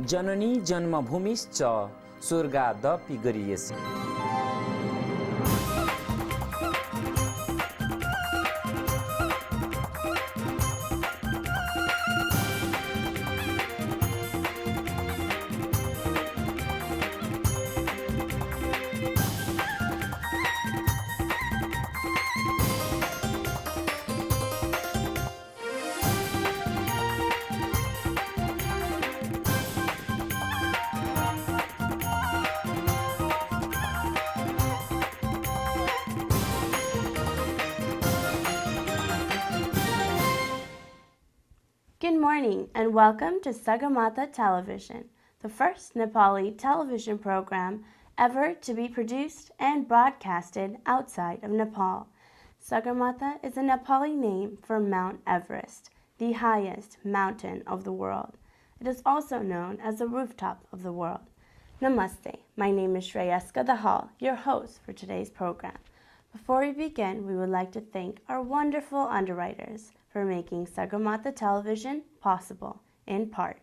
Janani जन्मभूमिश्च स्वर्गादपि गरीयसी। Good morning and welcome to Sagarmatha Television, the first Nepali television program ever to be produced and broadcasted outside of Nepal. Sagarmatha is a Nepali name for Mount Everest, the highest mountain of the world. It is also known as the rooftop of the world. Namaste, my name is Shreyaska Dahal, your host for today's program. Before we begin, we would like to thank our wonderful underwriters for making Sagarmatha Television possible, in part.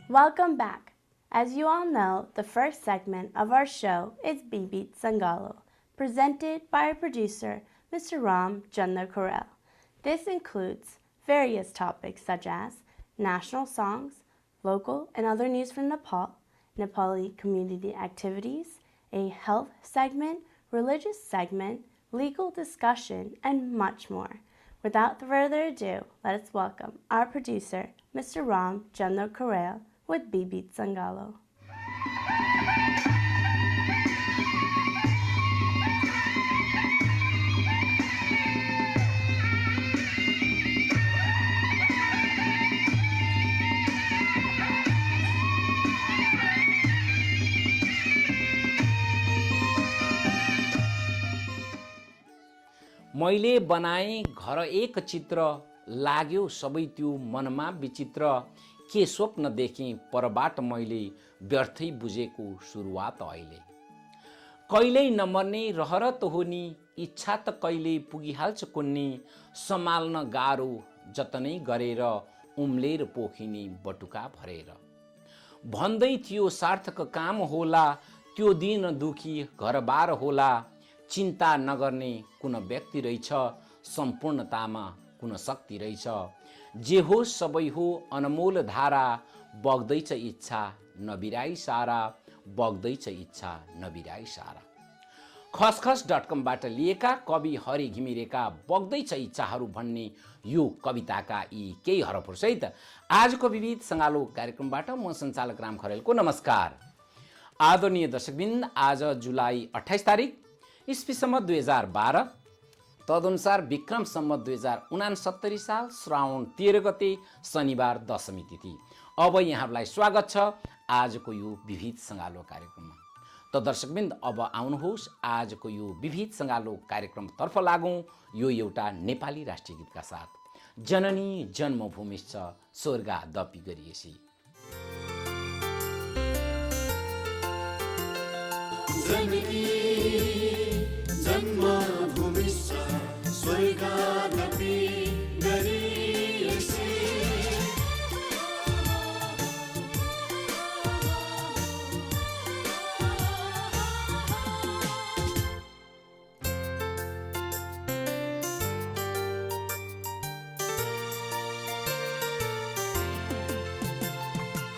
Welcome back. As you all know, the first segment of our show is Bibit Sangalo, presented by our producer, Mr. Ram Chandra Karel. This includes various topics such as national songs, local and other news from Nepal, Nepali community activities, a health segment, religious segment, legal discussion, and much more. Without further ado, let us welcome our producer, Mr. Ram Chandra Karel, with Bibit Sangalo. मैले बनाएँ घर एक चित्र, लाग्यो सबै त्यो मनमा विचित्र। के स्वप्न देखेँ परबाट मैले, व्यर्थै बुझेको सुरुवात अहिले। कहिल्यै नमर्ने रहरत हो नि, इच्छा त कहिले पुगिहाल्छ कुन्नी। सम्हाल्न गाह्रो जतनै गरेर, उम्लेर पोखिने बटुका भरेर। भन्दै थियो सार्थक काम होला, त्यो दिन दुखी घरबार होला। चिन्ता नगर्ने कुन व्यक्ति रहेछ, सम्पूर्णतामा कुन शक्ति रहेछ। जे हो सबै हो अनमोल धारा, बग्दैछ इच्छा नबिराई सारा, बग्दैछ इच्छा नबिराई सारा। खसखस.com बाट लिएका कवि हरि घिमिरेका बग्दैछ इच्छाहरू भन्ने यो कविताका यी केही हरफहरूसहित आजको विविध सङ्गालो कार्यक्रमबाट म सञ्चालक राम खरेलको नमस्कार। आदरणीय दर्शकबिन्द, आज जुलाई 28 तारिक इस्वीसम्म 2012, तदनुसार विक्रम सम्मत 2069 साल श्रावण 13 गते शनिबार दशमी तिथि। अब यहाँहरूलाई स्वागत छ आजको यो विविध सङ्गालो कार्यक्रममा। त दर्शकबिन्द, अब आउनुहोस् आजको यो विविध सङ्गालो कार्यक्रमतर्फ लागौँ यो एउटा नेपाली राष्ट्रिय गीतका साथ। जननी जन्मभूमिश्च स्वर्गादपि गरीयसी। जन्मभूमिश्च स्वर्गादपि गरीयसी।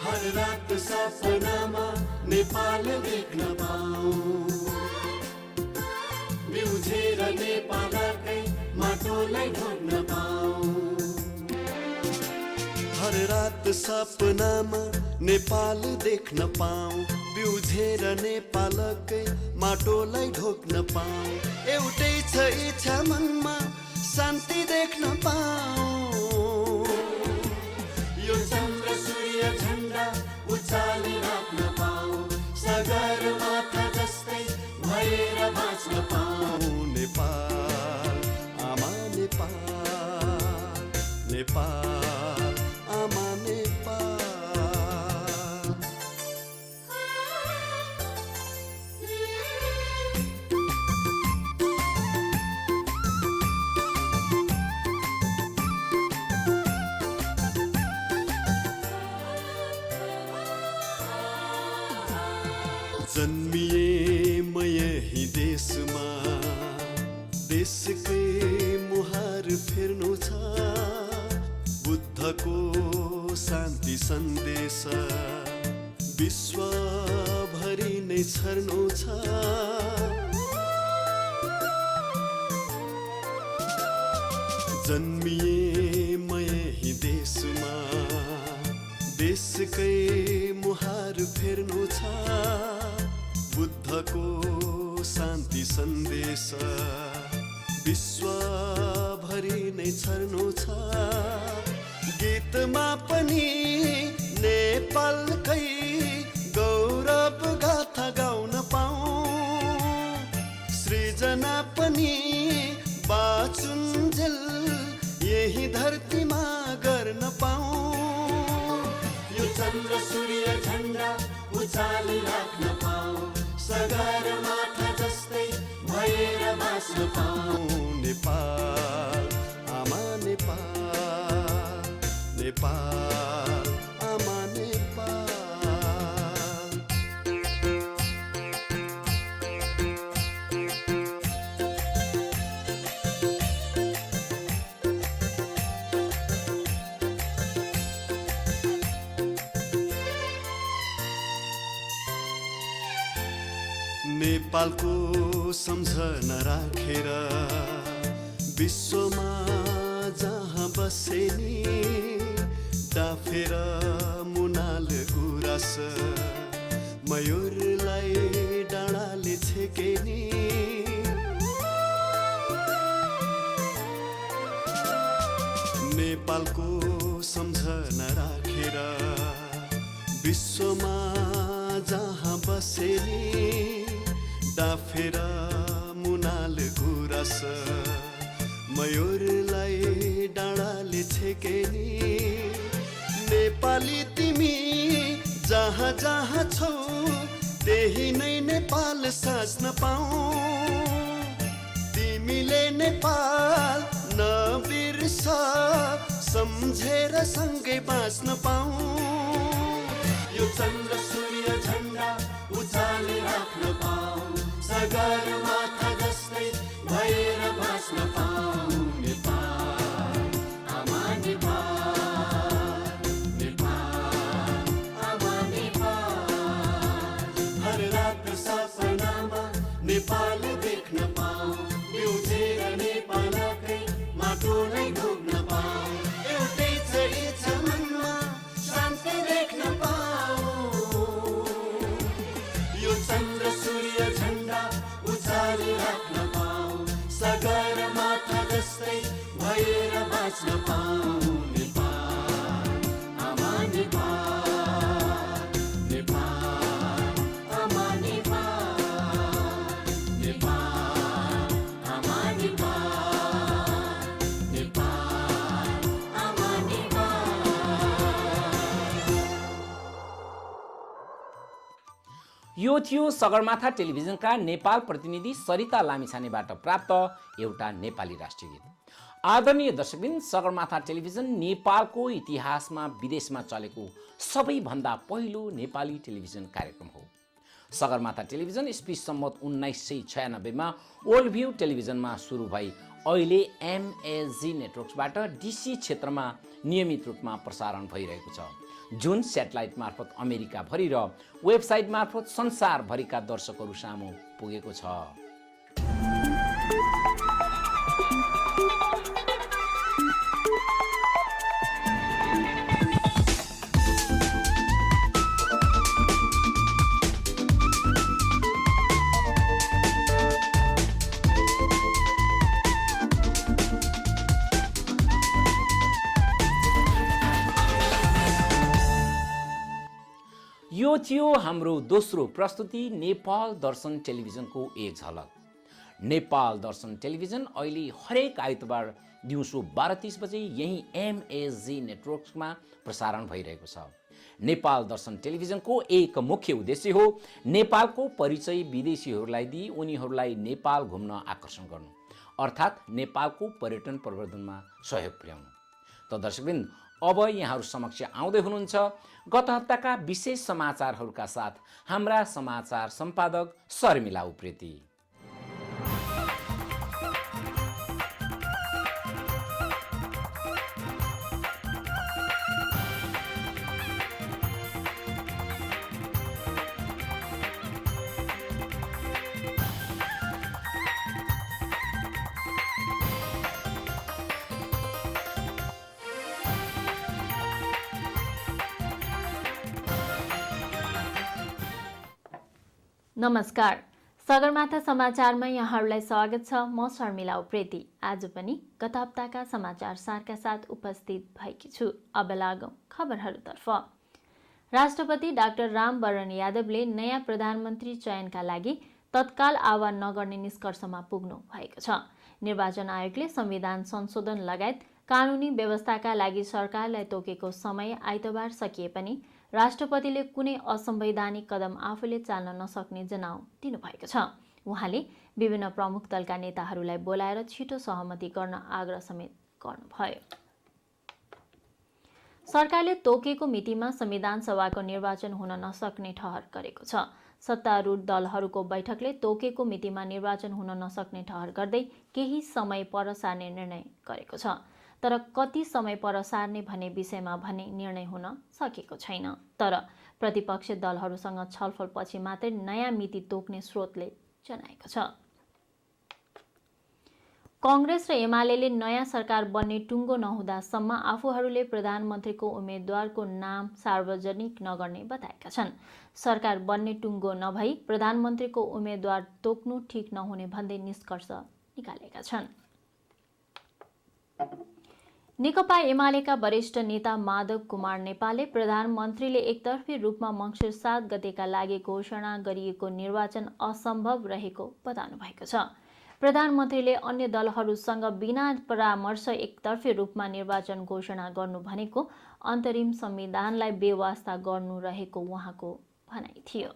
हर रात सपनामा नेपाल देख्न पाऊँ, बिउझेर नेपालकै माटोलाई ढोग्न पाऊँ। हर रात सपनामा नेपाल देख्न पाऊँ, बिउझेर नेपालकै माटोलाई ढोग्न पाऊँ। एउटै छ इच्छा मनमा, शान्ति देख्न पाऊँ। यो चन्द्र सूर्य झन्डा उचाली राख्न पाऊँ, सगरमाथा जस्तै भएर बाँच्न पाऊँ। नेपाल आमा नेपाल, नेपाल आमा नेपाल। देशकै मुहार फेर्नु छ बुद्धको शान्ति सन्देश विश्वभरि नै छर्नु छ जन्मिए म यही देशमा देशकै मुहार फेर्नु छ बुद्धको शान्ति सन्देश विश्वभरि नै छर्नु छ गीतमा पनि नेपालकै गौरव गाथा गाउन पाऊँ सृजना पनि बाचुन्जेल यही धरतीमा गर्न पाऊँ यो चन्द्र सूर्य झण्डा उचाली राख्न पाऊँ सगरमाथा जस्तै भएर बाँच्न पाऊँ नेपाल आमा नेपाल नेपाल आमा नेपाल नेपालको सम्झना राखेर विश्वमा जहाँ बसे नि डाफेर मुनाल गुराँस मयूरलाई डाँडाले छेके नि नेपालको सम्झना राखेर विश्वमा जहाँ बसे नि डाफेर मुनाल गुराँस मयूरलाई डाँडाले छेके नि नेपाली तिमी जहाँ जहाँ छौ त्यही नै नेपाल साँच्न पाऊँ तिमीले नेपाल नबिर्स सम्झेर सँगै बाँच्न पाऊँ यो चन्द्र सूर्य झण्डा उचाली राख्न पाऊँ सगरमाथा जस्तै भएर बाँच्न पाऊँ नेपाल आमा नेपाल नेपाल आमा नेपाल हर रात सपनामा नेपाल देख्न पाऊँ बिउजेर नेपालकै माटोलाई ढोग्न पाऊँ एउटै छ इच्छा मनमा शान्ति देख्न चन्द्र सूर्य झण्डा उचाली राख्न पाऊँ सगरमाथा जस्तै भएर बाँच्न पाऊँ नेपाल आमा नेपाल नेपाल आमा नेपाल नेपाल आमा नेपाल नेपाल आमा नेपाल यो थियो सगरमाथा टेलिभिजनका नेपाल प्रतिनिधि सरिता लामिछानेबाट प्राप्त एउटा नेपाली राष्ट्रिय गीत। आदरणीय दर्शकबिन, सगरमाथा टेलिभिजन नेपालको इतिहासमा विदेशमा चलेको सबैभन्दा पहिलो नेपाली टेलिभिजन कार्यक्रम हो। सगरमाथा टेलिभिजन इस्वी सम्वत 1996 मा वर्ल्ड भ्यू टेलिभिजनमा सुरु भई अहिले एमएजी नेटवर्क्सबाट डीसी क्षेत्रमा नियमित रूपमा प्रसारण भइरहेको छ, जुन स्याटेलाइट मार्फत अमेरिकाभरि र वेबसाइट मार्फत संसारभरिका दर्शकहरू सामु पुगेको छ। यो थियो हाम्रो दोस्रो प्रस्तुति नेपाल दर्शन टेलिभिजनको एक झलक। नेपाल दर्शन टेलिभिजन अहिले हरेक आइतबार दिउँसो 12:30 बजे यही एमएजी नेटवर्क्समा प्रसारण भइरहेको छ। नेपाल दर्शन टेलिभिजनको एक मुख्य उद्देश्य हो नेपालको परिचय विदेशीहरूलाई दिई उनीहरूलाई नेपाल घुम्न आकर्षण गर्नु, अर्थात् नेपालको पर्यटन प्रवर्धनमा सहयोग पुर्याउनु। त दर्शकबिन, अब यहाँहरू समक्ष आउँदै हुनुहुन्छ गत हप्ताका विशेष समाचारहरूका साथ हाम्रा समाचार सम्पादक शर्मिला उप्रेती। नमस्कार, सगरमाथा समाचारमा यहाँहरूलाई स्वागत छ। म शर्मिला उप्रेती। आज पनि गत हप्ताका समाचार सारका साथ उपस्थित भएकी छु। अब लागौं खबरहरूतर्फ। राष्ट्रपति डाक्टर रामवरण यादवले नयाँ प्रधानमन्त्री चयनका लागि तत्काल आह्वान नगर्ने निष्कर्षमा पुग्नु भएको छ। निर्वाचन आयोगले संविधान संशोधन लगायत कानुनी व्यवस्थाका लागि सरकारलाई तोकेको समय आइतबार सकिए पनि राष्ट्रपतिले कुनै असंवैधानिक कदम आफूले चाल्न नसक्ने जनाउ दिनुभएको छ। उहाँले विभिन्न प्रमुख दलका नेताहरूलाई बोलाएर छिटो सहमति गर्न आग्रह समेत गर्नुभयो। सरकारले तोकेको मितिमा संविधान सभाको निर्वाचन हुन नसक्ने ठहर गरेको छ। सत्तारूढ दलहरूको बैठकले तोकेको मितिमा निर्वाचन हुन नसक्ने ठहर गर्दै केही समय पर सार्ने निर्णय गरेको छ। तर कति समय पर सार्ने भन्ने विषयमा भने निर्णय हुन सकेको छैन। तर प्रतिपक्ष दलहरूसँग छलफलपछि मात्रै नयाँ मिति तोक्ने स्रोतले जनाएको छ। कांग्रेस र एमालेले नयाँ सरकार बन्ने टुङ्गो नहुँदासम्म आफूहरूले प्रधानमन्त्रीको उम्मेद्वारको नाम सार्वजनिक नगर्ने बताएका छन्। सरकार बन्ने टुङ्गो नभई प्रधानमन्त्रीको उम्मेद्वार तोक्नु ठिक नहुने भन्दै निष्कर्ष निकालेका छन्। नेकपा एमालेका वरिष्ठ नेता माधव कुमार नेपालले प्रधानमन्त्रीले एकतर्फी रूपमा मङ्सिर 7 गतेका लागि घोषणा गरिएको निर्वाचन असम्भव रहेको बताउनु भएको छ। प्रधानमन्त्रीले अन्य दलहरूसँग बिना परामर्श एकतर्फी रूपमा निर्वाचन घोषणा गर्नु भनेको अन्तरिम संविधानलाई बेवास्ता गर्नु रहेको उहाँको भनाइ थियो।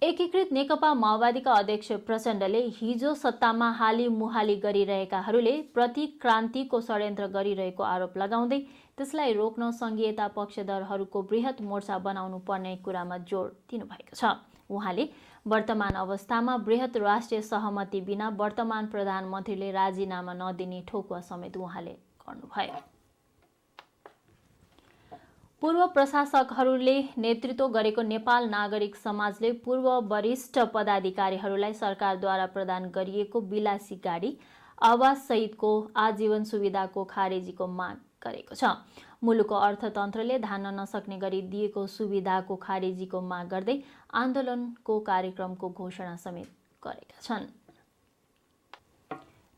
एकीकृत नेकपा माओवादीका अध्यक्ष प्रचण्डले हिजो सत्तामा हाली मुहाली गरिरहेकाहरूले प्रतिक्रान्तिको षड्यन्त्र गरिरहेको आरोप लगाउँदै त्यसलाई रोक्न संघीयता पक्षधरहरूको बृहत मोर्चा बनाउनु पर्ने कुरामा जोड दिनुभएको छ। उहाँले वर्तमान अवस्थामा बृहत राष्ट्रिय सहमति बिना वर्तमान प्रधानमन्त्रीले राजीनामा नदिने ठोकुवा समेत उहाँले गर्नुभयो। पूर्व प्रशासकहरूले नेतृत्व गरेको नेपाल नागरिक समाजले पूर्व वरिष्ठ पदाधिकारीहरूलाई सरकारद्वारा प्रदान गरिएको विलासी गाडी आवास सहितको आजीवन सुविधाको खारेजीको माग गरेको छ। मुलुकको अर्थतन्त्रले धान्न नसक्ने गरी दिएको सुविधाको खारेजीको माग गर्दै आन्दोलनको कार्यक्रमको घोषणा समेत गरेका छन्।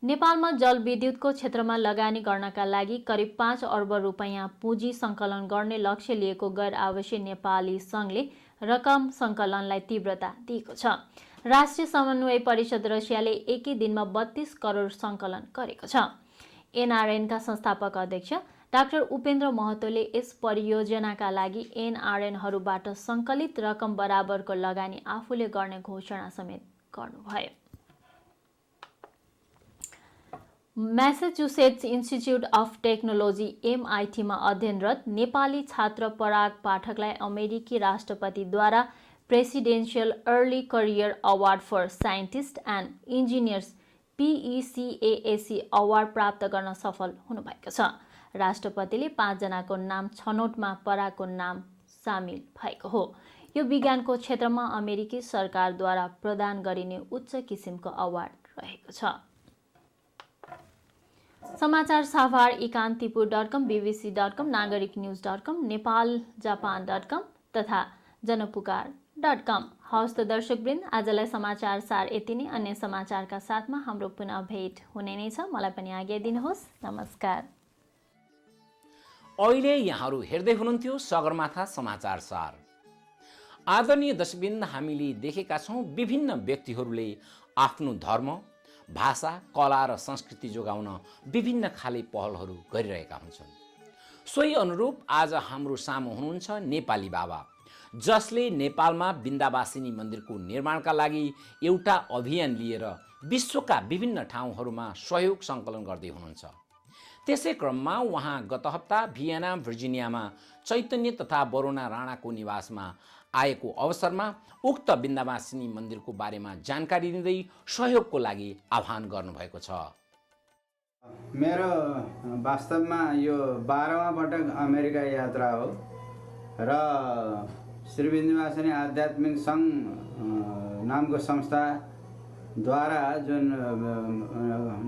नेपालमा जलविद्युतको क्षेत्रमा लगानी गर्नका लागि करिब 5 अर्ब रुपैयाँ पुँजी सङ्कलन गर्ने लक्ष्य लिएको गैर आवासीय नेपाली सङ्घले रकम सङ्कलनलाई तीव्रता दिएको छ। राष्ट्रिय समन्वय परिषद रसियाले एकै दिनमा 32 करोड सङ्कलन गरेको छ। एनआरएनका संस्थापक अध्यक्ष डाक्टर उपेन्द्र महतोले यस परियोजनाका लागि एनआरएनहरूबाट सङ्कलित रकम बराबरको लगानी आफूले गर्ने घोषणा समेत गर्नुभयो। म्यासाचुसेट्स इन्स्टिच्युट अफ टेक्नोलोजी MITमा अध्ययनरत नेपाली छात्र पराग पाठकलाई अमेरिकी राष्ट्रपतिद्वारा presidential early career award for scientist and engineers PECAAC award प्राप्त गर्न सफल हुनुभएको छ। राष्ट्रपतिले 5 जनाको नाम छनौटमा परागको नाम सामेल भएको हो। यो विज्ञानको क्षेत्रमा अमेरिकी सरकारद्वारा प्रदान गरिने उच्च किसिमको अवार्ड रहेको छ। समाचार साभार इकान्तिपुर.com, BBC.com, नागरिकन्युज.com, नेपालजापान.com तथा जनपुकार.com। हवस् त दर्शकवृन्द, आजलाई समाचार सार यति नै। अन्य समाचारका साथमा हाम्रो पुनः भेट हुने नै छ। मलाई पनि आज्ञा दिनुहोस्। नमस्कार। अहिले यहाँहरू हेर्दै हुनुहुन्थ्यो सगरमाथा समाचार सार। आदरणीय दर्शकवृन्द, हामीले देखेका छौँ विभिन्न व्यक्तिहरूले आफ्नो धर्म, भाषा, कला र संस्कृति जोगाउन विभिन्न खाले पहलहरू गरिरहेका हुन्छन्। सोही अनुरूप आज हाम्रो सामु हुनुहुन्छ नेपाली बाबा, जसले नेपालमा वृन्दावासिनी मन्दिरको निर्माणका लागि एउटा अभियान लिएर विश्वका विभिन्न ठाउँहरूमा सहयोग सङ्कलन गर्दै हुनुहुन्छ। त्यसै क्रममा उहाँ गत हप्ता भियना भर्जिनियामा चैतन्य तथा बरुणा राणाको निवासमा आएको अवसरमा उक्त वृन्दावासिनी मन्दिरको बारेमा जानकारी दिँदै सहयोगको लागि आह्वान गर्नुभएको छ। मेरो वास्तवमा यो 12वां पटक अमेरिका यात्रा हो र श्री वृन्दावासिनी आध्यात्मिक सङ्घ नामको संस्थाद्वारा जुन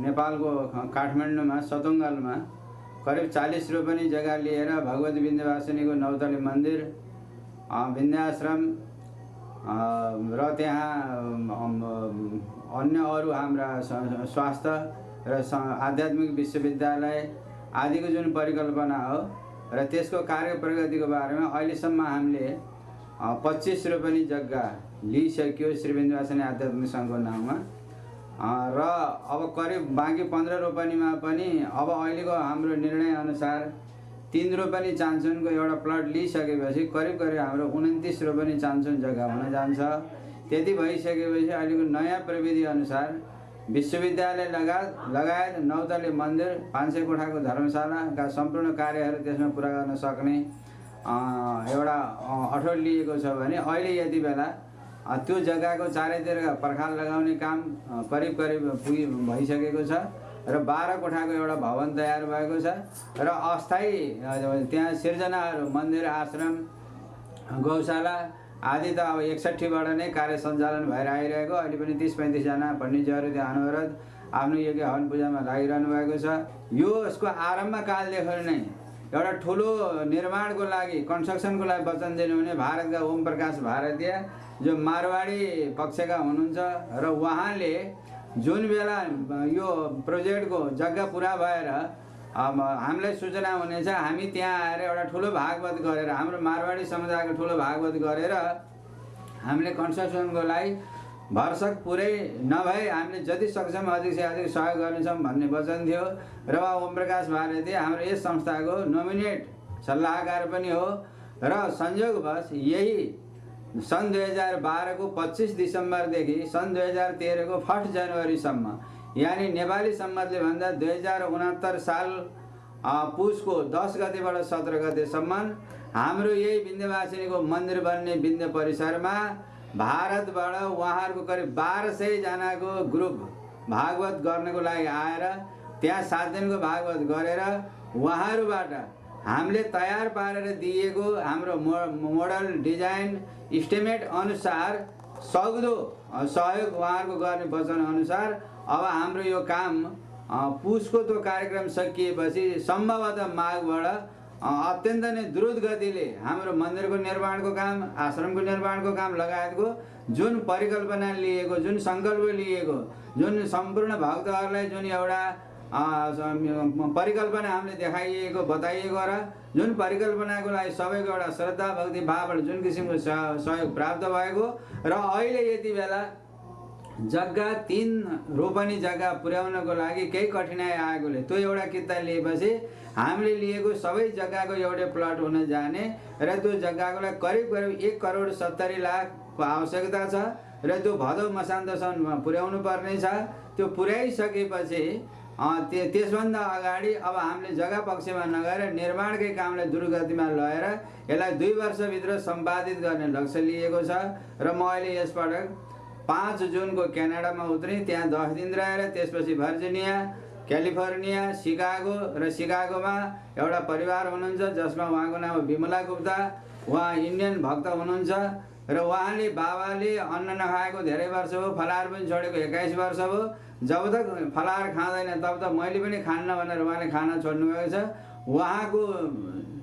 नेपालको काठमाडौँमा सतुङ्गलमा करिब 40 रोपनी जग्गा लिएर भगवती वृन्दावासिनीको 9 तले मन्दिर, विन्ध्याश्रम र त्यहाँ अन्य अरू हाम्रा स्वास्थ्य र आध्यात्मिक विश्वविद्यालय आदिको जुन परिकल्पना हो र त्यसको कार्य प्रगतिको बारेमा अहिलेसम्म हामीले 25 रोपनी जग्गा लिइसक्यो श्रीविन्ध्यवासिनी आध्यात्मिक सङ्घको नाउँमा र अब करिब बाँकी 15 रोपनीमा पनि अब अहिलेको हाम्रो निर्णय अनुसार 3 रोपनी चान्चुनको एउटा प्लट लिइसकेपछि करिब हाम्रो 29 रोपनी चान्चुन जग्गा हुन जान्छ। त्यति भइसकेपछि अहिलेको नयाँ प्रविधि अनुसार विश्वविद्यालय लगायत 9 तले मन्दिर 500 कोठाको धर्मशालाका सम्पूर्ण कार्यहरू त्यसमा पुरा गर्न सक्ने एउटा अठोट लिएको छ भने अहिले यति बेला त्यो जग्गाको चारैतिरका पर्खाल लगाउने काम करिब भइसकेको छ र 12 कोठाको एउटा भवन तयार भएको छ र अस्थायी त्यहाँ सिर्जनाहरू मन्दिर आश्रम गौशाला आदि त अब 61बाट नै कार्य सञ्चालन भएर आइरहेको। अहिले पनि 30-35 जना पण्डितजीहरू त्यहाँ अनवरत आफ्नो योग्य हवन पूजामा लागिरहनु भएको छ। यो यसको आरम्भ कालदेखि नै एउटा ठुलो निर्माणको लागि कन्स्ट्रक्सनको लागि वचन दिनुहुने भारतका ओम प्रकाश भारतीय जो मारवाडी पक्षका हुनुहुन्छ र उहाँले जुन बेला यो प्रोजेक्टको जग्गा पुरा भएर हामीलाई सूचना हुनेछ हामी त्यहाँ आएर एउटा ठुलो भागवत गरेर हाम्रो मारवाडी समुदायको ठुलो भागवत गरेर हामीले कन्स्ट्रक्सनको लागि भरसक पुरै नभए हामीले जति सक्छौँ अधिक से अधिक सहयोग गर्नेछौँ भन्ने वचन थियो र ओम प्रकाश भारती हाम्रो यस संस्थाको नोमिनेट सल्लाहकार पनि हो र संयोगवश यही सन् 2012 को 25 दिसम्बरदेखि सन् 2013 को 1 जनवरीसम्म यानी नेपाली सम्मतले भन्दा 2069 साल पुसको 10 गतेबाट 17 गतेसम्म हाम्रो यही विन्ध्यवासिनीको मन्दिर बन्ने विन्ध्य परिसरमा भारतबाट उहाँहरूको करिब 1200 जनाको ग्रुप भागवत गर्नको लागि आएर त्यहाँ 7 दिनको भागवत गरेर उहाँहरूबाट हामीले तयार पारेर दिएको हाम्रो मोडल डिजाइन इस्टिमेट अनुसार सक्दो सहयोग उहाँहरूको गर्ने वचन अनुसार अब हाम्रो यो काम पुसको त्यो कार्यक्रम सकिएपछि सम्भवतः माघबाट अत्यन्त नै द्रुत गतिले हाम्रो मन्दिरको निर्माणको काम आश्रमको निर्माणको काम लगायतको जुन परिकल्पना लिएको जुन सङ्कल्प लिएको जुन सम्पूर्ण भक्तहरूलाई जुन एउटा परिकल्पना हामीले देखाइएको बताइएको र जुन परिकल्पनाको लागि सबैको एउटा श्रद्धा भक्ति भावबाट जुन किसिमको सहयोग प्राप्त भएको र अहिले यति बेला जग्गा 3 रोपनी जग्गा पुर्याउनको लागि केही कठिनाइ आएकोले त्यो एउटा किता लिएपछि हामीले लिएको सबै जग्गाको एउटै प्लट हुन जाने र त्यो जग्गाको लागि करिब 1,70,00,000को आवश्यकता छ र त्यो भदौ मसान्तसम्म पुर्याउनु पर्ने छ। त्यो पुर्याइसकेपछि त्यसभन्दा अगाडि अब हामीले जग्गा पक्षमा नगएर निर्माणकै कामलाई द्रुतगतिमा लगेर यसलाई 2 वर्षभित्र सम्पादित गर्ने लक्ष्य लिएको छ र म अहिले यसपटक 5 जुनको क्यानाडामा उत्रेँ। त्यहाँ 10 दिन रहेर त्यसपछि भर्जिनिया क्यालिफोर्निया सिकागो र सिकागोमा एउटा परिवार हुनुहुन्छ जसमा उहाँको नाम विमला गुप्ता। उहाँ इन्डियन भक्त हुनुहुन्छ र उहाँले बाबाले अन्न नखाएको धेरै वर्ष हो, फलाहार पनि छोडेको 21 वर्ष हो। जब तक फलाहार खाँदैन तब तक मैले पनि खान्न भनेर उहाँले खाना छोड्नुभएको छ। उहाँको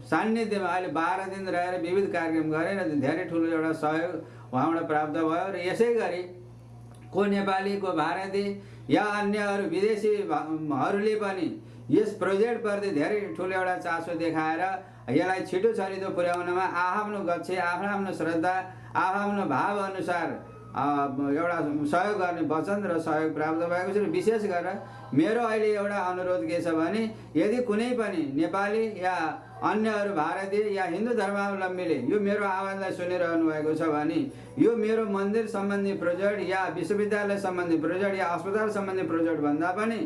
सान्निध्यमा अहिले 12 दिन रहेर विविध कार्यक्रम गरेर धेरै ठुलो एउटा सहयोग उहाँबाट प्राप्त भयो र यसै गरी को नेपाली को भारतीय या अन्यहरू विदेशीहरूले पनि यस प्रोजेक्टप्रति धेरै ठुलो एउटा चासो देखाएर यसलाई छिटो छरितो पुर्याउनमा आफ्नो गच्छे आफ्नो श्रद्धा आफ्नो भाव अनुसार एउटा सहयोग गर्ने वचन र सहयोग प्राप्त भएको छ। विशेष गरेर मेरो अहिले एउटा अनुरोध के छ भने यदि कुनै पनि नेपाली या अन्यहरू भारतीय या हिन्दू धर्मावलम्बीले यो मेरो आवाजलाई सुनिरहनु भएको छ भने यो मेरो मन्दिर सम्बन्धी प्रोजेक्ट या विश्वविद्यालय सम्बन्धी प्रोजेक्ट या अस्पताल सम्बन्धी प्रोजेक्ट भन्दा पनि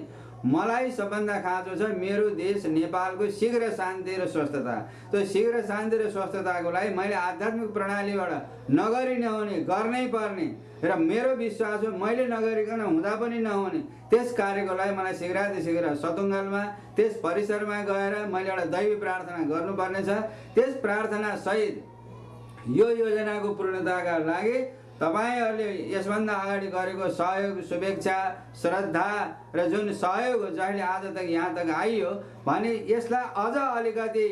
मलाई सबभन्दा खाँचो छ मेरो देश नेपालको शीघ्र शान्ति र स्वस्थता। त्यो शीघ्र शान्ति र स्वस्थताको लागि मैले आध्यात्मिक प्रणालीबाट नगरी नहुने गर्नै पर्ने र मेरो विश्वास हो मैले नगरिकन हुँदा पनि नहुने त्यस कार्यको लागि मलाई शीघ्र सतुङ्गलमा त्यस परिसरमा गएर मैले एउटा दैवी प्रार्थना गर्नुपर्ने छ। त्यस प्रार्थना सहित यो योजनाको पूर्णताका लागि तपाईहरूले यसभन्दा अगाडि गरेको सहयोग शुभेच्छा श्रद्धा र जुन सहयोग जहिले आज तक यहाँ तक आइयो भने यसलाई अझ अलिकति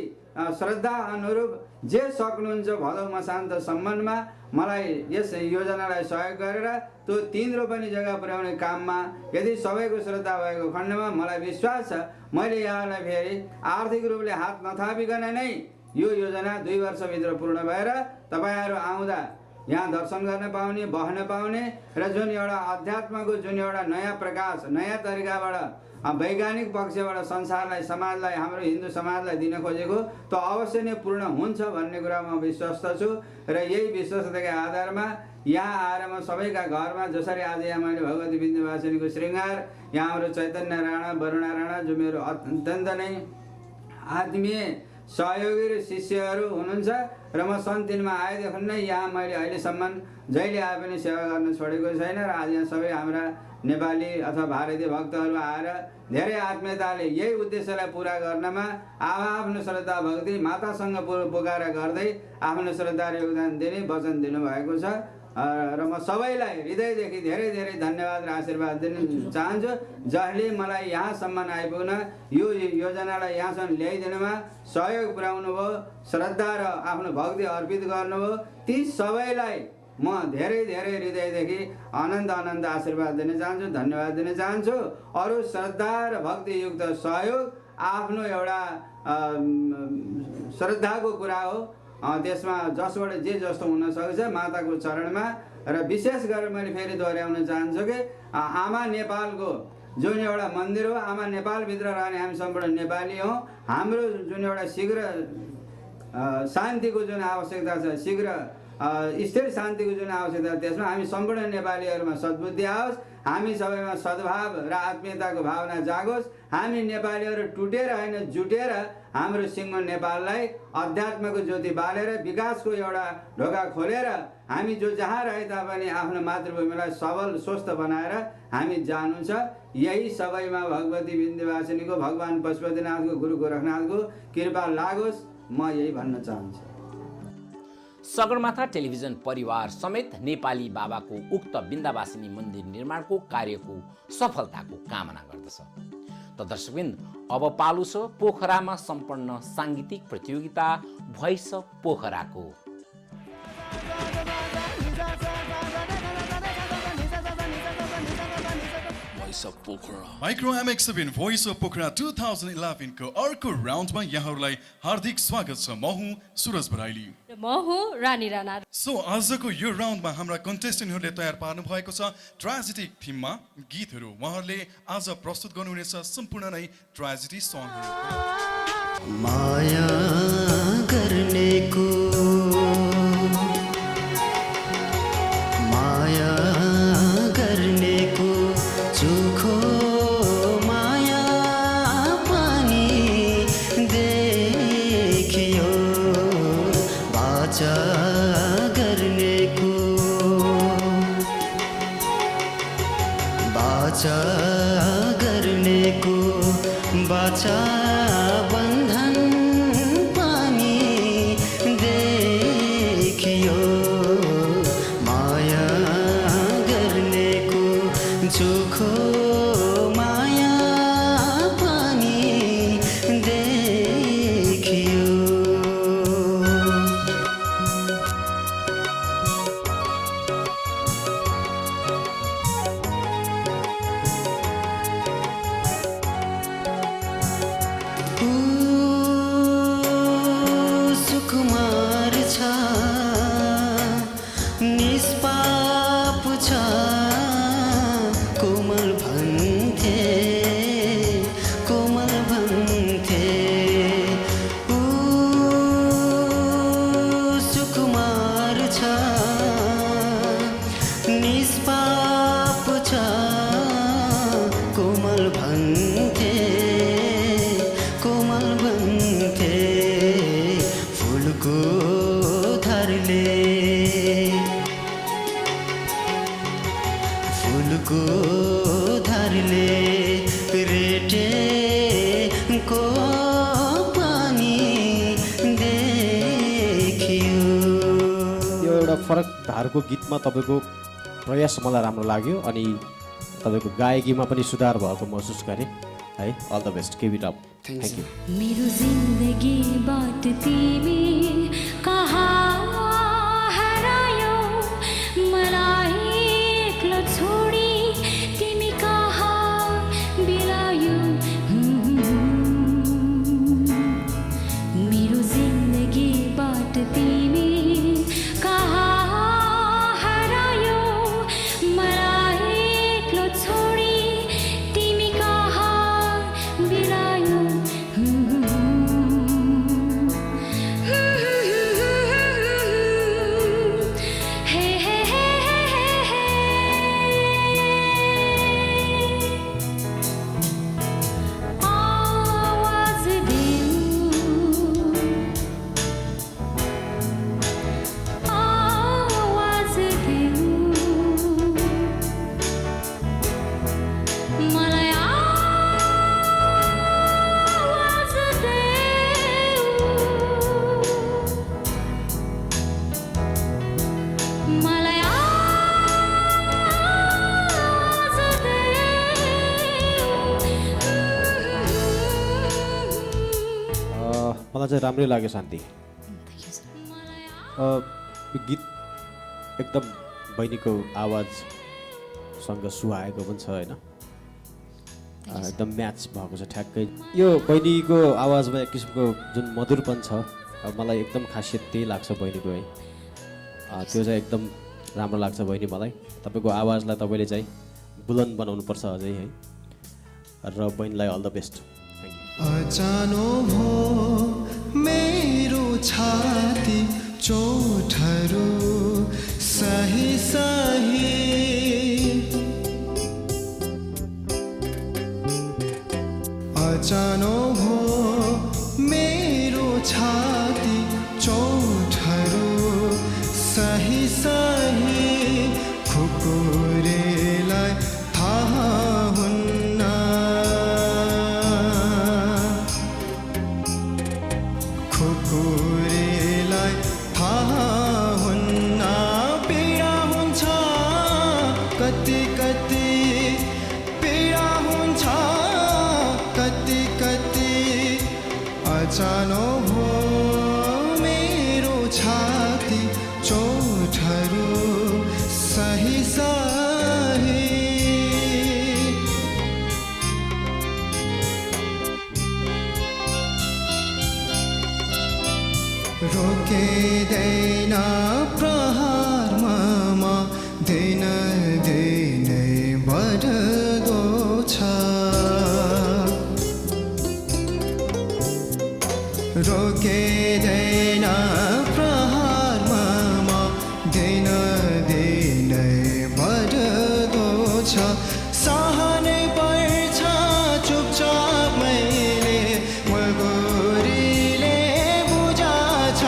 श्रद्धा अनुरूप जे सक्नुहुन्छ भदौ मसान्तसम्ममा मलाई यस योजनालाई सहयोग गरेर त्यो 3 रोपनी जग्गा पुर्याउने काममा यदि सबैको श्रद्धा भएको खण्डमा मलाई विश्वास छ मैले यहाँलाई फेरि आर्थिक रूपले हात नथापिकन नै यो योजना 2 वर्षभित्र पूर्ण भएर तपाईहरू आउँदा यहाँ दर्शन गर्न पाउने, बस्न पाउने र जुन एउटा अध्यात्मको जुन एउटा नयाँ प्रकाश, नयाँ तरिकाबाट वैज्ञानिक पक्षबाट संसारलाई, समाजलाई, हाम्रो हिन्दू समाजलाई दिन खोजेको त अवश्य नै पूर्ण हुन्छ भन्ने कुरामा म विश्वस्त छु। र यही विश्वासताका आधारमा यहाँ आएर म सबैका घरमा जसरी आज यहाँ मैले भगवती विन्ध्यवासिनीको श्रृङ्गार, यहाँ हाम्रो चैतन्य राणा, वरुणा राणा जो मेरो अत्यन्त नै आत्मीय सहयोगी र शिष्यहरू हुनुहुन्छ र म सन् 3 मा आएदेखि नै यहाँ मैले अहिलेसम्म जहिले आए पनि सेवा गर्न छोडेको छैन। र आज यहाँ सबै हाम्रा नेपाली अथवा भारतीय भक्तहरू आएर धेरै आत्मीयताले यही उद्देश्यलाई पुरा गर्नमा आफ्नो श्रद्धा भक्ति मातासँग पुकारा गर्दै आफ्नो श्रद्धा र योगदान दिने वचन दिनुभएको छ। र म सबैलाई हृदयदेखि धेरै धेरै धन्यवाद र आशीर्वाद दिन चाहन्छु जसले मलाई यहाँसम्म आइपुग्न यो योजनालाई यहाँसम्म ल्याइदिनुमा सहयोग पुर्याउनु भयो, श्रद्धा र आफ्नो भक्ति अर्पित गर्नुभयो। ती सबैलाई म धेरै धेरै हृदयदेखि अनन्त अनन्त आशीर्वाद दिन चाहन्छु, धन्यवाद दिन चाहन्छु। अरू श्रद्धा र भक्तियुक्त सहयोग आफ्नो एउटा श्रद्धाको कुरा हो, त्यसमा जसबाट जे जस्तो हुन सक्छ माताको चरणमा। र विशेष गरेर मैले फेरि दोहोऱ्याउन चाहन्छु कि आमा नेपालको जुन एउटा मन्दिर हो, आमा नेपालभित्र रहने हामी सम्पूर्ण नेपाली हौँ। हाम्रो जुन एउटा शीघ्र शान्तिको जुन आवश्यकता छ, शीघ्र स्थिर शान्तिको जुन आवश्यकता छ, त्यसमा हामी सम्पूर्ण नेपालीहरूमा सद्बुद्धि आओस्, हामी सबैमा सद्भाव र आत्मीयताको भावना जागोस्। हामी नेपालीहरू टुटेर होइन जुटेर हाम्रो सिङ्गो नेपाललाई अध्यात्मको ज्योति बालेर विकासको एउटा ढोका खोलेर हामी जो जहाँ रहे तापनि आफ्नो मातृभूमिलाई सबल स्वस्थ बनाएर हामी जानु छ। यही सबैमा भगवती विन्ध्यवासिनीको, भगवान पशुपतिनाथको, गुरु गोरखनाथको कृपा लागोस्, म यही भन्न चाहन्छु। सगरमाथा टेलिभिजन परिवार समेत नेपाली बाबाको उक्त विन्ध्यवासिनी मन्दिर निर्माणको कार्यको सफलताको कामना गर्दछ। त दर्शकवृन्द, अब पालो छ पोखरामा सम्पन्न साङ्गीतिक प्रतियोगिता भोइस अफ पोखराको। Micro MX7 voice of Pokhara 2011 को अर्को राउन्डमा यहाँहरूलाई हार्दिक स्वागत छ। म हुँ सुरज बराइली र म हुँ रानी राणा। सो आजको यो राउन्डमा हाम्रा कन्टेस्टेन्टहरूले तयार पार्नु भएको छ ट्रेजेडिक थिममा गीतहरू। उहाँहरूले आज प्रस्तुत गर्नुहुनेछ सम्पूर्ण नै ट्रेजेडी सङ्गहरू। माया गर्नेको माया गर्नेको चोखो माया पानी देखियो, बाचा गर्नेको बाचा गर्नेको बाचा बन्धन पानी देखियो, माया गर्नेको चोखो माया पानी देखियो। सुकुमार छ, निष्पाप छ, कोमल भन्थे, कोमल भन्थे। सुकुमार छ, निष्पाप छ, कोमल भन्थे, कोमल भन्थे। फुलको धारले फुलको धारले रेटेको पानी देखियो। यो एउटा फरक धारको गीतमा तपाईँको प्रयास मलाई राम्रो लाग्यो अनि तपाईँको गायकीमा पनि सुधार भएको महसुस गरेँ है। All the best, keep it up. Thank you. मेरो जिन्दगीबाट तिमी कहाँ हरायो, मलाई चाहिँ राम्रै लाग्यो शान्ति। यो गीत एकदम बहिनीको आवाजसँग सुहाएको पनि छ होइन, एकदम म्याच भएको छ ठ्याक्कै। यो बहिनीको आवाजमा एक किसिमको जुन मधुरपन छ मलाई एकदम खासियत त्यही लाग्छ बहिनीको है, त्यो चाहिँ एकदम राम्रो लाग्छ बहिनी मलाई। तपाईँको आवाजलाई तपाईँले चाहिँ बुलन्द बनाउनुपर्छ अझै है, र बहिनीलाई अल द बेस्ट। अचानो भो मेरो छाती चोटहरू सही सही, अचानो भो मेरो छाती चोटहरू सही सही, खुकुरेलाई थाहा हुन्न, खुकुरेलाई थाहा हुन्न, पीडा हुन्छ कति कति, पीडा हुन्छ कति कति, अचानो भो मेरो छाती चोटहरू सही सही। रोकिँदैन प्रहारमा दिन दिनै बढ्दो छ, रोकिँदैन प्रहारमा दिन दिनै बढ्दो छ, सहनै पर्छ चुपचाप मैले मगुरीले बुझाछ,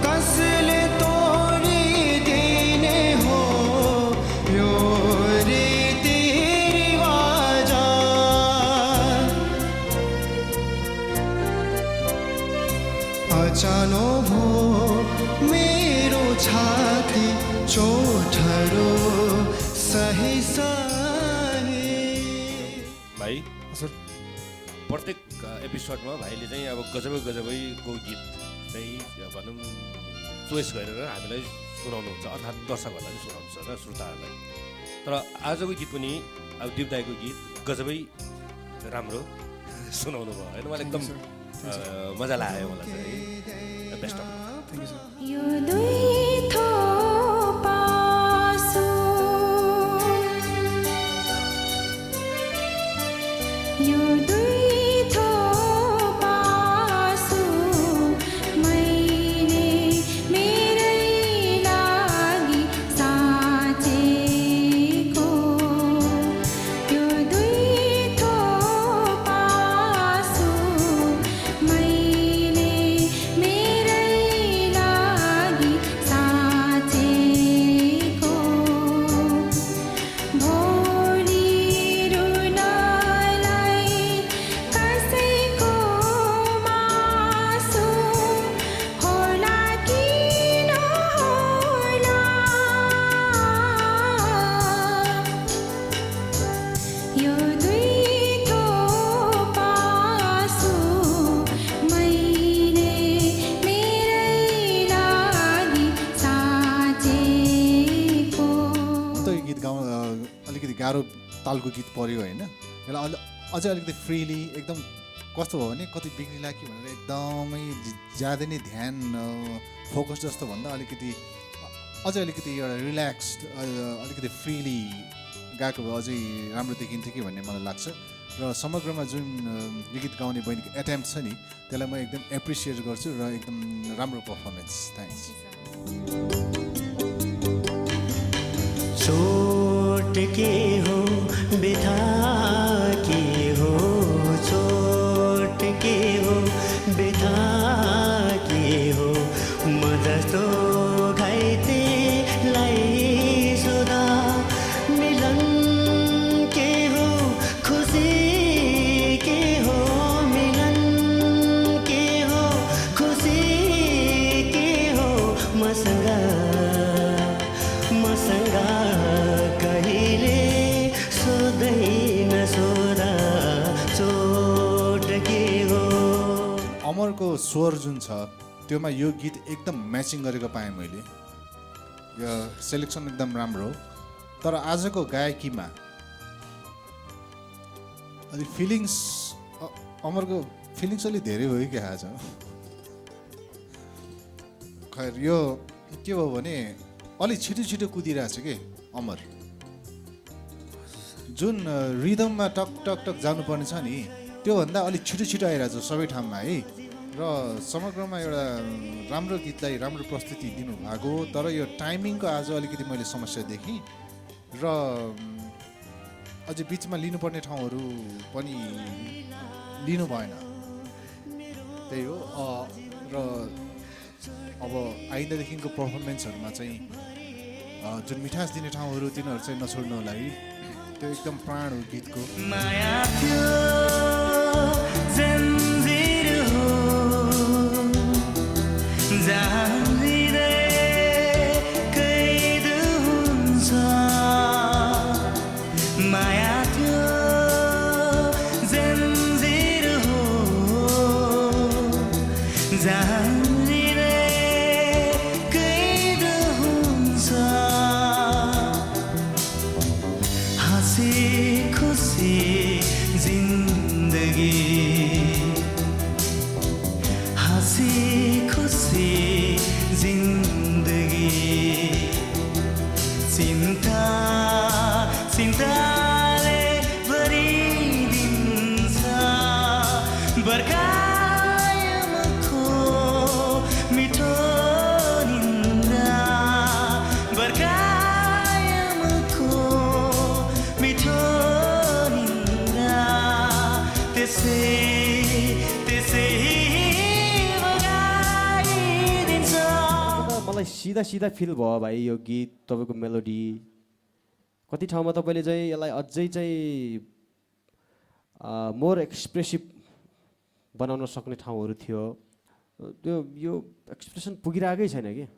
कसले तोडिदिने हो यो रीतिरिवाज, अचानो भो मेरो छाती चोटहरू सही सही। भाइ हजुर, प्रत्येक एपिसोडमा भाइले चाहिँ अब गजबैको गीत चाहिँ भनौँ चोइस गरेर हामीलाई सुनाउनुहुन्छ, अर्थात् दर्शकहरूलाई चाहिँ सुनाउनुहुन्छ र श्रोताहरूलाई। तर आजको गीत पनि अब दिप दाइको गीत गजबै राम्रो सुनाउनु भयो होइन, मलाई एकदम मजा लाग्यो मलाई चाहिँ। बेस्ट अफ यो दुई थोपा आँसु, यो दुई थोपा आँसु मैले मेरै लागि साँचेको, यो दुई थोपा आँसु मैले मेरै लागि साँचेको, भोलि रुनलाई कसैको मासु होला कि नहोला, यो दुई थोपा आँसु मैले मेरै लागि साँचेको। त यो गीत गाउन अलिकति गाह्रो तालको गीत पर्यो होइन, यसलाई अझै अलिकति फ्रिली एकदम कस्तो भयो भने कति बिग्रिला कि भनेर एकदमै ज्यादै नै ध्यान फोकस जस्तो भन्दा अलिकति अझै अलिकति एउटा रिल्याक्स्ड अलिकति फ्रिली गाएको भए अझै राम्रो देखिन्थ्यो कि भन्ने मलाई लाग्छ। र समग्रमा जुन यो गीत गाउने बहिनीको एटेम्प्ट छ नि त्यसलाई म एकदम एप्रिसिएट गर्छु र एकदम राम्रो पर्फर्मेन्स। थ्याङ्क्स। चोट के हो बिथा के हो, चोट के हो बिथा के हो, म जस्तो घाइतेलाई सोधा, मिलन के हो खुसी के हो, मिलन के हो खुसी के हो, मसँग कहिले सोध्दैन सोधा, चोट के हो। अमरको स्वर जुन छ त्योमा यो गीत एकदम म्याचिङ गरेको पाएँ मैले। यो सेलेक्सन एकदम राम्रो हो। तर आजको गायकीमा अलिक फिलिङ्स अमरको फिलिङ्स अलिक धेरै भयो क्या आज। खैर यो के भयो भने अलिक छिटो छिटो कुदिरहेछ कि अमर, जुन रिदममा टक टक टक जानुपर्ने छ नि त्योभन्दा अलिक छिटो छिटो आइरहेछ सबै ठाउँमा है। र समग्रमा एउटा राम्रो गीतलाई राम्रो प्रस्तुति दिनुभएको, तर यो टाइमिङको आज अलिकति मैले समस्या देखेँ र अझै बिचमा लिनुपर्ने ठाउँहरू पनि लिनु भएन, त्यही हो। र अब आइन्दादेखिको पर्फर्मेन्सहरूमा चाहिँ जुन मिठास दिने ठाउँहरू तिनीहरू चाहिँ नछोड्नु होला है। त्यो एकदम प्राण हो गीतको। माया थियो जन्जिर हो जहाँ हृदय कैद हुन्छ। माया थियो जन्जिर हो जहाँ सिधा सिधा फिल भयो भाइ यो गीत, तपाईँको मेलोडी। कति ठाउँमा तपाईँले चाहिँ यसलाई अझै चाहिँ मोर एक्सप्रेसिभ बनाउन सक्ने ठाउँहरू थियो, त्यो यो एक्सप्रेसन पुगिरहेकै छैन कि।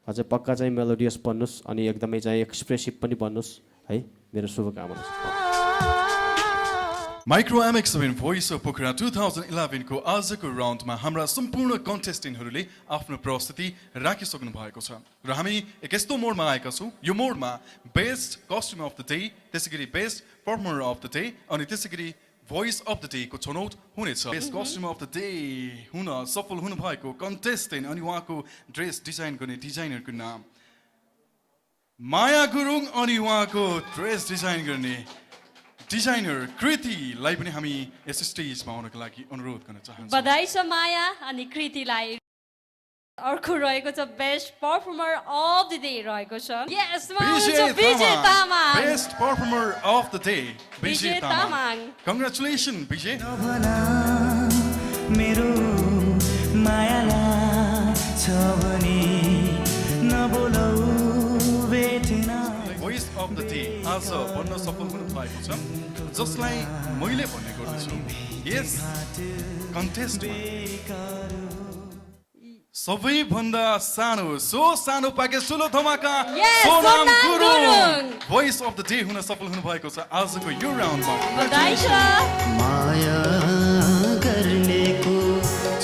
अझै पक्का चाहिँ मेलोडियस बन्नुहोस् अनि एकदमै चाहिँ एक्सप्रेसिभ पनि बन्नुहोस् है, मेरो शुभकामना छ। Micro MX7 voice of Pokhara 2011 को आजको राउन्डमा हाम्रा सम्पूर्ण कन्टेस्टेन्टहरूले आफ्नो प्रस्तुति राखिसक्नु भएको छ र हामी एक यस्तो मोडमा आएका छौँ। यो मोडमा best costume of the day, त्यसैगरी best performer of the day अनि त्यसैगरी भोइस अफ द डे को छनौट हुनेछ। Best costume of the day हुन सफल हुनुभएको कन्टेस्टेन्ट अनि उहाँको ड्रेस डिजाइन गर्ने डिजाइनरको नाम माया गुरुङ अनि उहाँको ड्रेस डिजाइन गर्ने डिजाइनर कृतिलाई पनि हामी यस स्टेजमा आउनको लागि अनुरोध गर्न चाहन्छौँ। बधाई छ माया अनि कृतिलाई। अर्को रहेको छ best performer of the day रहेको छ। यस Vijay Tamang, best performer of the day Vijay Tamang. Congratulation Vijay. मेरो मायाला छ भने नबोलौ भेटेन। भोइस अफ द डे आज बन्न सफल हुनु भएको छ, जसलाई मैले भन्ने गर्दछु यस कन्टेस्टमा सबैभन्दा सानो प्याकेज ठुलो धमाका Sonam Gurung voice of the day हुन सफल हुनु भएको छ आजको यो राउन्डमा। बधाई छ। माया गर्नेको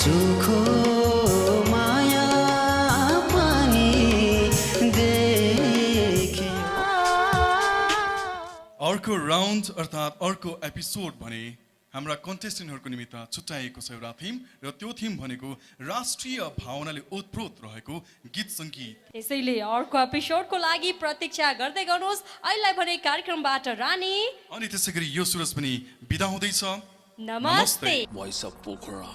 चोखो माया पनि देखे। अर्को राउन्ड अर्थात् अर्को एपिसोड भने हाम्रा कन्टेस्टेन्टहरूको निमित्त छुट्याएको छ एउटा थिम, र त्यो थिम भनेको राष्ट्रिय भावनाले ओतप्रोत रहेको गीत सङ्गीत। यसैले अर्को एपिसोडको लागि प्रतीक्षा गर्दै गर्नुहोस्। अहिले भने कार्यक्रमबाट रानी अनि त्यसैगरी यो सुरज पनि बिदा हुँदैछ। नमस्ते। Voice of Pokhara.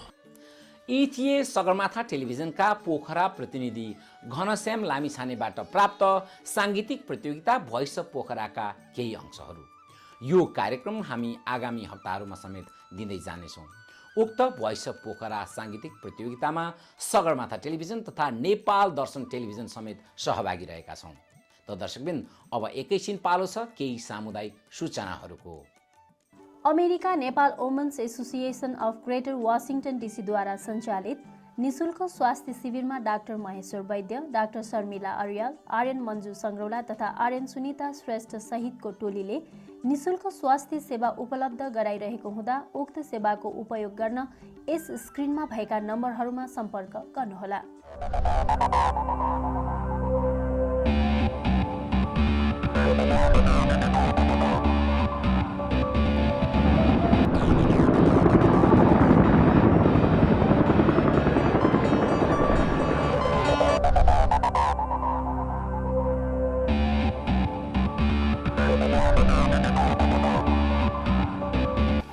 यी थिए सगरमाथा टेलिभिजनका पोखरा प्रतिनिधि घनश्याम लामिछानेबाट प्राप्त साङ्गीतिक प्रतियोगिता भोइस अफ पोखराका केही अंशहरू। यो कार्यक्रम हामी आगामी हप्ताहरूमा समेत दिँदै जानेछौँ। उक्त भोइस अफ पोखरा साङ्गीतिक प्रतियोगितामा सगरमाथा टेलिभिजन तथा नेपाल दर्शन टेलिभिजन समेत सहभागी रहेका छौँ। त दर्शकबिन अब एकैछिन पालो छ केही सामुदायिक सूचनाहरूको। America Nepal women's association of greater Washington डिसीद्वारा सञ्चालित निशुल्क स्वास्थ्य शिविरमा डाक्टर महेश्वर वैद्य, डाक्टर शर्मिला अर्याल, आर्यन मन्जु सङ्ग्रौला तथा आर्यन सुनिता श्रेष्ठ सहितको टोलीले निशुल्क स्वास्थ्य सेवा उपलब्ध गराइरहेको हुँदा उक्त सेवाको उपयोग गर्न यस स्क्रिनमा भएका नम्बरहरूमा सम्पर्क गर्नुहोला।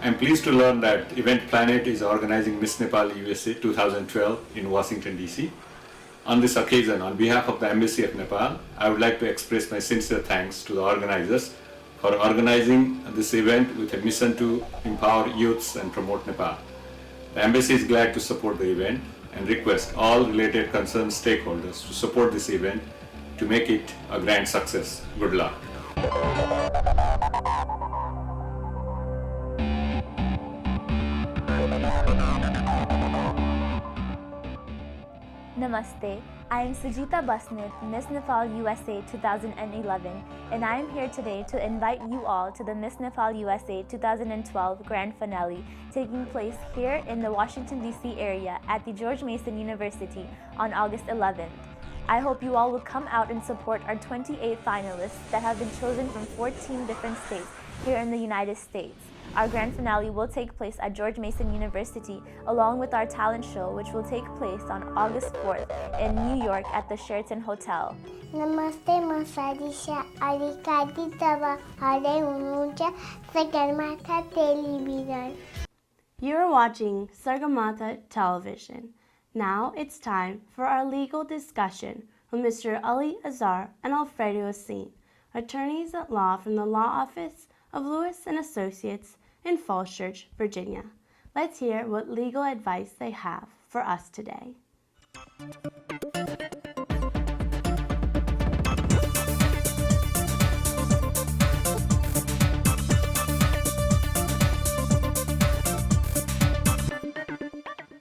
I'm pleased to learn that Event Planet is organizing Miss Nepal USA 2012 in Washington, D.C. On this occasion, on behalf of the Embassy of Nepal, I would like to express my sincere thanks to the organizers for organizing this event with a mission to empower youths and promote Nepal. The Embassy is glad to support the event and request all related concerned stakeholders to support this event to make it a grand success. Good luck. Namaste, I am Sujita Basnet, Miss Nepal USA 2011, and I am here today to invite you all to the Miss Nepal USA 2012 Grand Finale taking place here in the Washington, D.C. area at the George Mason University on August 11th. I hope you all will come out and support our 28 finalists that have been chosen from 14 different states here in the United States. Our grand finale will take place at George Mason University along with our talent show, which will take place on August 4th in New York at the Sheraton Hotel. Namaste, म सरिषा अलिकति तब हरै हुनुहुन्छ Sagarmatha Television. You're watching Sagarmatha Television. Now it's time for our legal discussion with Mr. Ali Azar and Alfredo Asin, attorneys at law from the Law Office of Lewis and Associates in Falls Church, Virginia. Let's hear what legal advice they have for us today.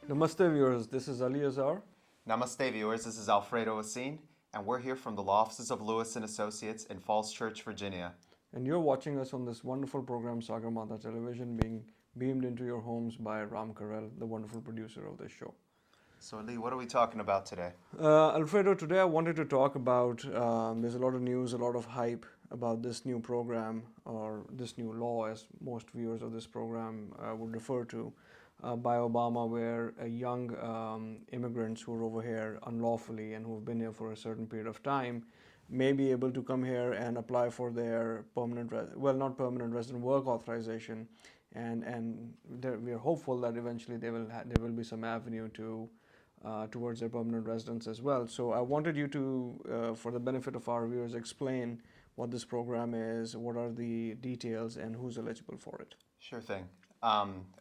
Namaste viewers, this is Ali Azar. Namaste viewers, this is Alfredo Asin, and we're here from the Law Offices of Lewis and Associates in Falls Church, Virginia. And you're watching us on this wonderful program, Sagarmatha Television, being beamed into your homes by Ram Karel, the wonderful producer of this show. So Ali, what are we talking about today? Alfredo, today I wanted to talk about, there's a lot of news, a lot of hype about this new program, or this new law, as most viewers of this program would refer to, by Obama, where young immigrants who are over here unlawfully and who have been here for a certain period of time may be able to come here and apply for their not permanent resident work authorization, and we are hopeful that eventually there will be some avenue to towards their permanent residence as well. So I wanted you to, for the benefit of our viewers, explain what this program is, what are the details, and who's eligible for it. Sure thing.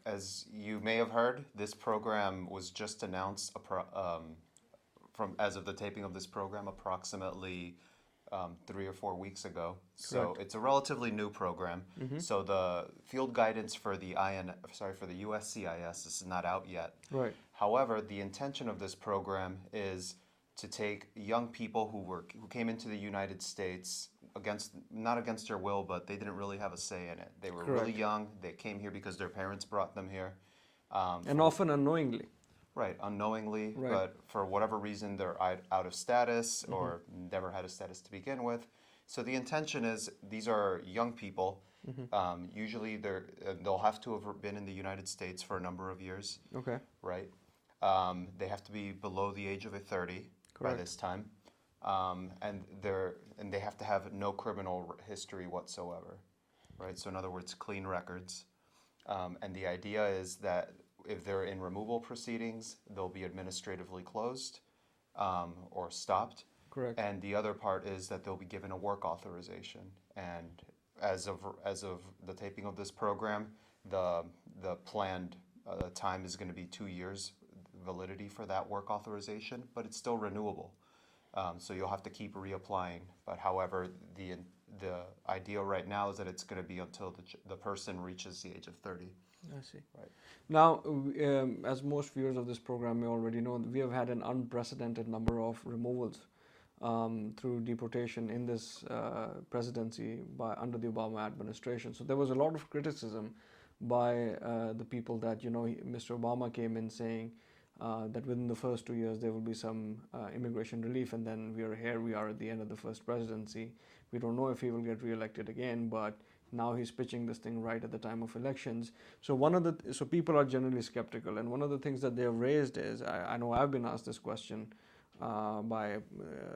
As you may have heard, this program was just announced as of the taping of this program approximately 3 or 4 weeks ago. So Correct. it's a relatively new program. Mhm. So the field guidance for the for the USCIS is not out yet. Right. However, the intention of this program is to take young people who came into the United States not against their will, but they didn't really have a say in it. They were really Correct. young. They came here because their parents brought them here. And often unknowingly. Right, unknowingly, Right. but for whatever reason they're out of status or never had a status to begin with. So the intention is these are young people. Usually they'll have to have been in the United States for a number of years. Okay. Right. They have to be below the age of 30 by Correct. this time, and they have to have no criminal history whatsoever. Right. So in other words, clean records. And the idea is that if they're in removal proceedings, they'll be administratively closed or stopped. Correct. And the other part is that they'll be given a work authorization. And as of the taping of this program, the planned time is going to be 2 years validity for that work authorization, but it's still renewable. So you'll have to keep reapplying. But however, the idea right now is that it's going to be until the person reaches the age of 30. I see. Right. Now, as most viewers of this program may already know, we have had an unprecedented number of removals through deportation in this presidency under the Obama administration. So there was a lot of criticism by the people that, Mr. Obama came in saying that within the first 2 years there will be some immigration relief, and then we are at the end of the first presidency. We don't know if he will get re-elected again, but now he's pitching this thing right at the time of elections. So so people are generally skeptical, and one of the things that they have raised is, I know I've been asked this question by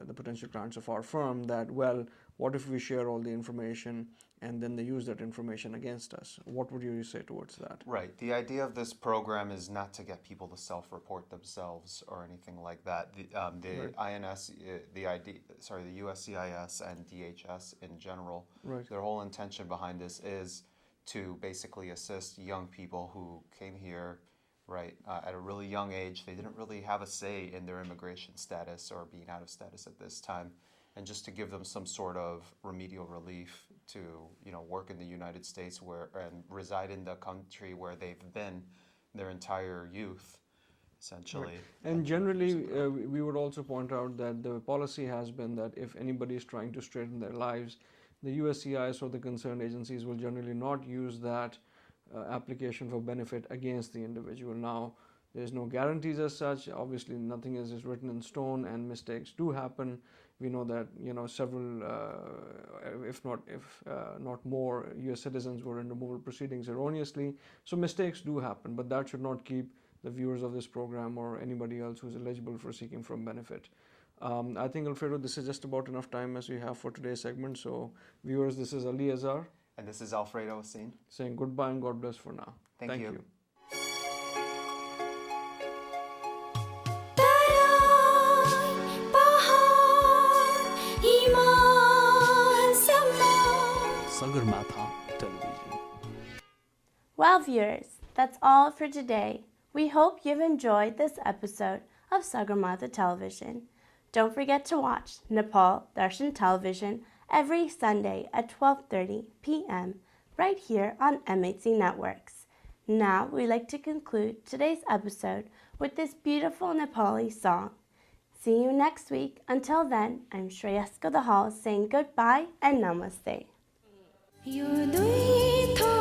the potential clients of our firm, that, well, what if we share all the information and then they use that information against us? What would you say towards that? Right. The idea of this program is not to get people to self-report themselves or anything like that. The INS, the USCIS and DHS in general, their whole intention behind this is to basically assist young people who came here, right, at a really young age. They didn't really have a say in their immigration status or being out of status at this time, and just to give them some sort of remedial relief to, work in the United States and reside in the country where they've been their entire youth, essentially. Right. And generally, we would also point out that the policy has been that if anybody is trying to straighten their lives, the USCIS or the concerned agencies will generally not use that application for benefit against the individual. Now, there's no guarantees as such. Obviously, nothing is written in stone, and mistakes do happen. We know that several, if not more, U.S. citizens were in removal proceedings erroneously. So mistakes do happen, but that should not keep the viewers of this program or anybody else who's eligible for seeking from benefit. I think, Alfredo, this is just about enough time as we have for today's segment. So, viewers, this is Ali Azhar. And this is Alfredo Asin. Saying goodbye and God bless for now. Thank you. Sagarmatha Television. Well, viewers, that's all for today. We hope you've enjoyed this episode of Sagarmatha Television. Don't forget to watch Nepal Darshan Television every Sunday at 12:30 p.m. right here on MHC Networks. Now, we'd like to conclude today's episode with this beautiful Nepali song. See you next week. Until then, I'm Shreyaska the Hall saying goodbye and namaste. यो दुई थो